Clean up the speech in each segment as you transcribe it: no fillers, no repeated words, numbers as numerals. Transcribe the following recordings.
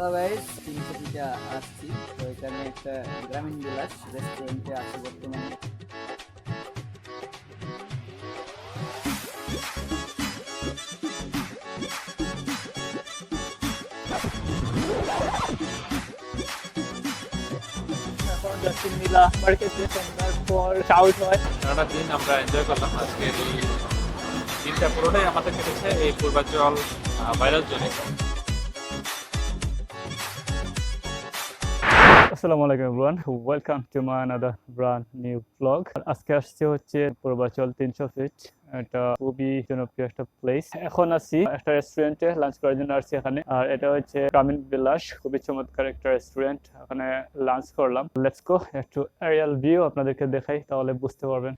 Hello guys, তিনশো আসছি। তো এখানে একটা গ্রামীণ বিলাস রেস্টুরেন্টে আছি বর্তমানে। এখন যাচ্ছি নীলা মার্কেটে, সন্ধ্যার পর চাউল হয়। সারাটা দিন আমরা এনজয় করলাম। আজকের এই দিনটা পুরোটাই আমাদের কেটেছে এই পূর্বাঞ্চল ভাইরাল জোনে। আসসালামু আলাইকুম everyone, welcome to my another brand new blog. আজকে আসছে হচ্ছে পূর্বাচল 300 ফিট। এটা খুবই জনপ্রিয় একটা প্লেস। এখন আছি একটা রেস্টুরেন্টে লাঞ্চ করার জন্য আসছি এখানে। আর এটা হচ্ছে গ্রামীণ বিলাস, খুবই চমৎকার একটা রেস্টুরেন্ট। এখানে লাঞ্চ করলাম। লেটস গো, একটু এরিয়াল ভিউ আপনাদেরকে দেখাই, তাহলে বুঝতে পারবেন।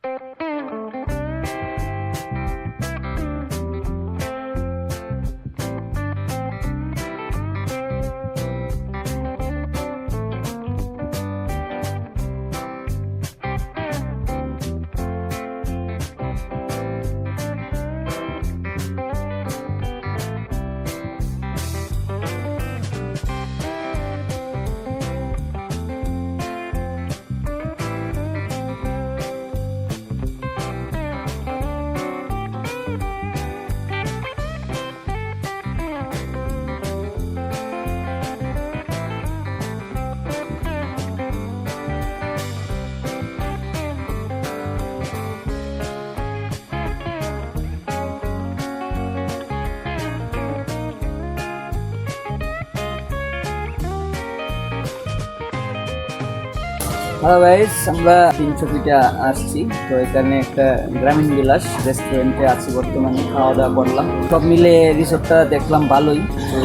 হ্যালো গাইস, আমরা 300 আসছি। তো এখানে একটা গ্রামীণ বিলাস রেস্টুরেন্টে আছি বর্তমানে। খাওয়া দাওয়া করলাম, সব মিলে রিসোর্টটা দেখলাম ভালোই, তো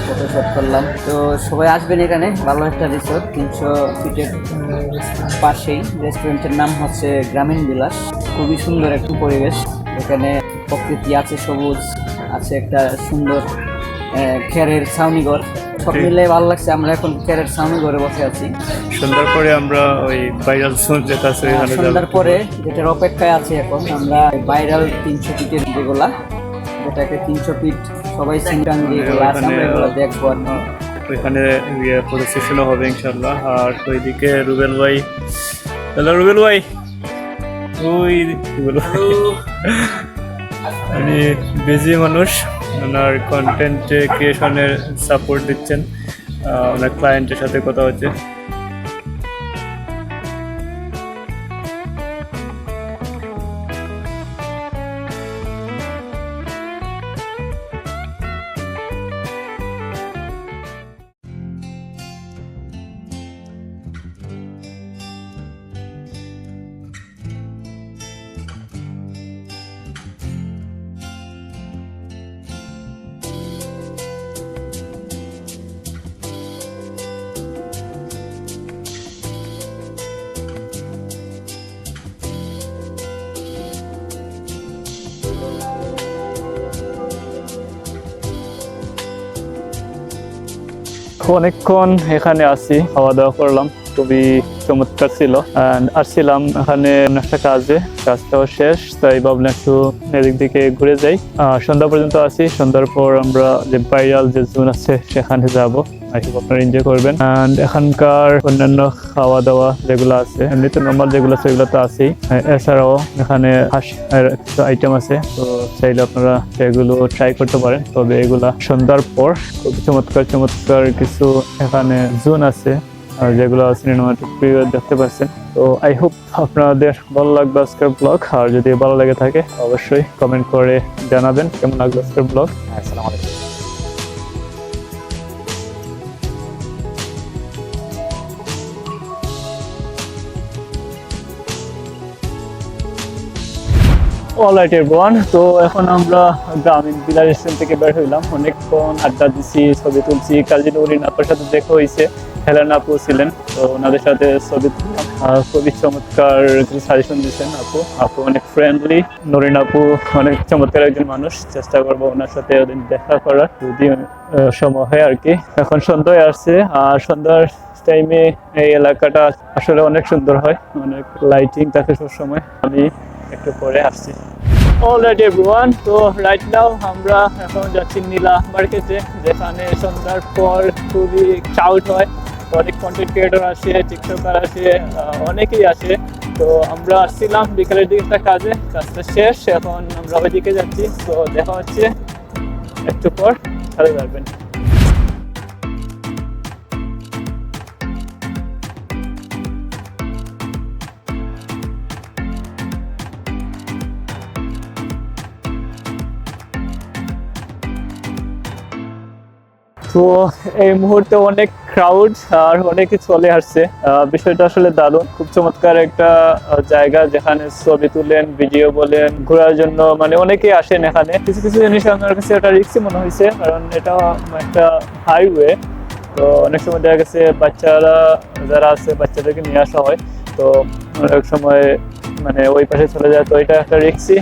ফটো শুট করলাম। তো সবাই আসবেন এখানে, ভালো একটা রিসোর্ট 300 ফিটের পাশেই। রেস্টুরেন্টের নাম হচ্ছে গ্রামীণ বিলাস। খুবই সুন্দর একটা পরিবেশ এখানে, প্রকৃতি আছে, সবুজ আছে, একটা সুন্দর খেরের ছাউনিঘর, সব মিলে ভালো লাগছে। আমরা এখন খেরের ছাউনিঘরে বসে আছি। সন্ধ্যার পরে আমরা ওই ভাইরাল জোন যেটা আছে ওখানে যাব। সন্ধ্যার পরে যেটার অপেক্ষায় আছে এখন আমরা, ভাইরাল 300 ফিটের যেগুলা, যেটাকে 300 ফিট সবাই সিংটাং যেগুলো আছে আমরা এগুলো দেখবো। ওইখানে ফটো সেশনও হবে ইনশাল্লাহ। আর ওইদিকে রুবেল ভাই, হ্যালো রুবেল ভাই, ওই রুবেল ভাই উনি বিজি মানুষ, ওনার কন্টেন্ট ক্রিয়েশনের সাপোর্ট দিচ্ছেন। ওনার ক্লায়েন্টের সাথে কথা হচ্ছে। অনেকক্ষণ এখানে আছি, খাওয়া দাওয়া করলাম, খুবই চমৎকার ছিল। আসছিলাম এখানে একটা কাজটাও শেষ, তাই ভাবলাম একটু এদিক দিকে ঘুরে যাই। সন্ধ্যা পর্যন্ত আছি, সন্ধ্যার পর আমরা যে ভাইরাল যে জোন আছে সেখানে যাব। আপনারা এনজয় করবেন। এখানকার অন্যান্য খাওয়া দাওয়া যেগুলো আছে, এমনিতে নর্মাল যেগুলো আছে সেগুলো তো আছেই। এছাড়াও এখানে কিছু আইটেম আছে, তো চাইলে আপনারা সেগুলো ট্রাই করতে পারেন। তবে এগুলা সন্ধ্যার পর খুব চমৎকার চমৎকার কিছু এখানে জোন আছে যেগুলো সিনেমাটিক ভিউ দেখতে পাচ্ছেন। তো আই হোপ আপনাদের ভালো লাগবে আজকের ব্লগ। আর যদি ভালো লেগে থাকে অবশ্যই কমেন্ট করে জানাবেন কেমন লাগলো আজকের ব্লগ। আসসালামু আলাইকুম। অলরাইট এভরিওয়ান, তো এখন আমরা গ্রামীণ বিলাস রেস্টুরেন্ট থেকে বের হইলাম। অনেকক্ষণ আড্ডা দিচ্ছি, ছবি তুলছি। কাজী নরিন আপুর সাথে দেখা হয়েছে, হেলেন আপু ছিলেন, তো ওনাদের সাথে ছবি তুললাম। খুবই চমৎকার কিছু সাজেশন দিচ্ছেন আপু অনেক ফ্রেন্ডলি। নরিন আপু অনেক চমৎকার একজন মানুষ। চেষ্টা করবো ওনার সাথে ওদিন দেখা করার, যদি সময় হয় আর কি। এখন সন্ধ্যায় আসছে, আর সন্ধ্যার টাইমে এই এলাকাটা আসলে অনেক সুন্দর হয়, অনেক লাইটিং থাকে সবসময়। আমি একটু পরে আসছি। অলরাইট এভরিওয়ান, তো রাইট নাও আমরা এখন যাচ্ছি নীলা মার্কেটে, যেখানে সন্ধ্যার পর খুবই ক্রাউড হয়। অনেক কন্টেন্ট ক্রিয়েটর আসে, টিকটকার আসে, অনেকেই আসে। তো আমরা আসছিলাম বিকালের দিকে একটা কাজটা শেষ, এখন আমরা ওইদিকে যাচ্ছি। তো দেখা হচ্ছে একটু পর, সাথে থাকবেন। তো এই মুহূর্তে অনেক ক্রাউড আর অনেকে চলে আসছে। বিষয়টা আসলে দারুণ, খুব চমৎকার একটা জায়গা, যেখানে ছবি তুলেন, ভিডিও বলেন, ঘোরার জন্য মানে অনেকেই আসেন এখানে। কিছু কিছু জিনিস আমার কাছে একটা রিস্কি মনে হয়েছে, কারণ এটা একটা হাইওয়ে। তো অনেক সময় দেখা গেছে বাচ্চারা যারা আছে, বাচ্চাদেরকে নিয়ে আসা হয়, তো অনেক সময় মানে ওই পাশে চলে যায়, তো এটা একটা রিস্কি।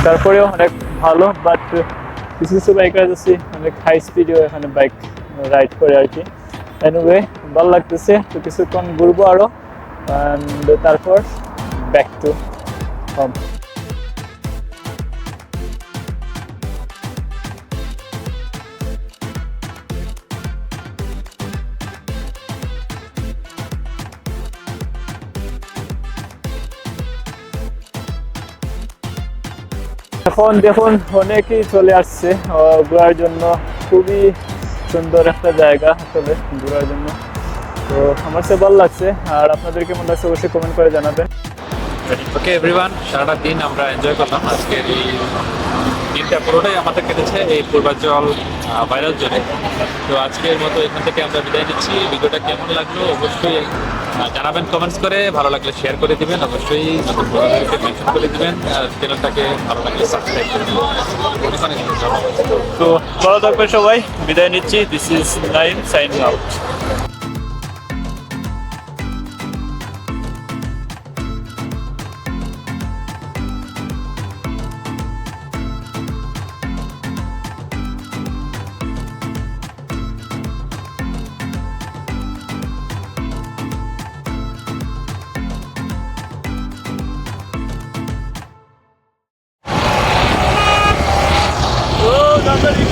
তারপরেও অনেক ভালো, বাট কিছু কিছু বাইকার আছে অনেক হাই স্পিডেও এখানে বাইক রাইড করে আর কি। এনিওয়ে, ভালো লাগতেছে। তো কিছুক্ষণ ঘুরবো আরো, অ্যান্ড তারপর ব্যাক টু হোম। এখন দেখুন অনেকেই চলে আসছে ঘোরার জন্য। খুবই সুন্দর একটা জায়গা আসলে ঘোরার জন্য। তো আমার কাছে ভালো লাগছে, আর আপনাদের কেমন লাগছে অবশ্যই কমেন্ট করে জানাবেন। ওকে এভরিওয়ান, সারাটা দিন আমরা এনজয় করলাম। আজকের এই দিনটা পুরোটাই আমাদের কেটেছে এই পূর্বাঞ্চল ভাইরাল জোনে। তো আজকের মতো এখান থেকে আমরা বিদায় নিচ্ছি। ভিডিওটা কেমন লাগলো অবশ্যই জানাবেন কমেন্টস করে, ভালো লাগলে শেয়ার করে দিবেন, অবশ্যই নতুন বন্ধুদেরকে মেনশন করে দিবেন, চ্যানেলটাকে ভালো লাগলে সাবস্ক্রাইব করে দিবেন। অনেক অনেক ধন্যবাদ। তো ভালো থাকবেন সবাই, বিদায় নিচ্ছি। This is Naim signing out. Oh,